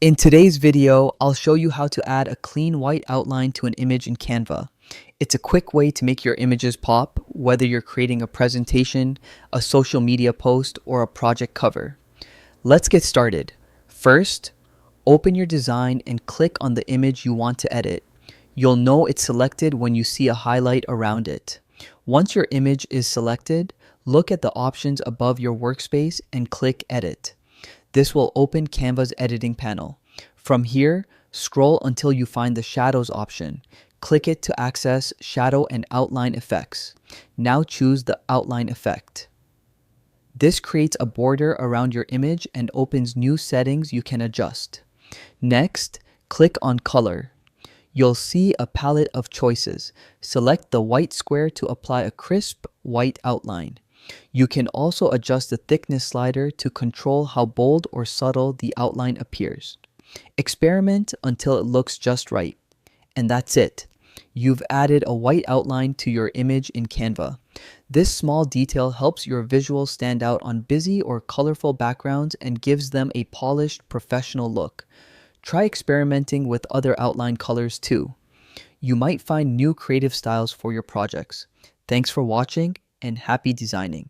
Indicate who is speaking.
Speaker 1: In today's video, I'll show you how to add a clean white outline to an image in Canva. It's a quick way to make your images pop, whether you're creating a presentation, a social media post, or a project cover. Let's get started. First, open your design and click on the image you want to edit. You'll know it's selected when you see a highlight around it. Once your image is selected, look at the options above your workspace and click Edit. This will open Canva's editing panel. From here, scroll until you find the Shadows option. Click it to access Shadow and Outline effects. Now choose the Outline effect. This creates a border around your image and opens new settings you can adjust. Next, click on Color. You'll see a palette of choices. Select the white square to apply a crisp white outline. You can also adjust the thickness slider to control how bold or subtle the outline appears. Experiment until it looks just right. And that's it. You've added a white outline to your image in Canva. This small detail helps your visuals stand out on busy or colorful backgrounds and gives them a polished, professional look. Try experimenting with other outline colors too. You might find new creative styles for your projects. Thanks for watching and happy designing.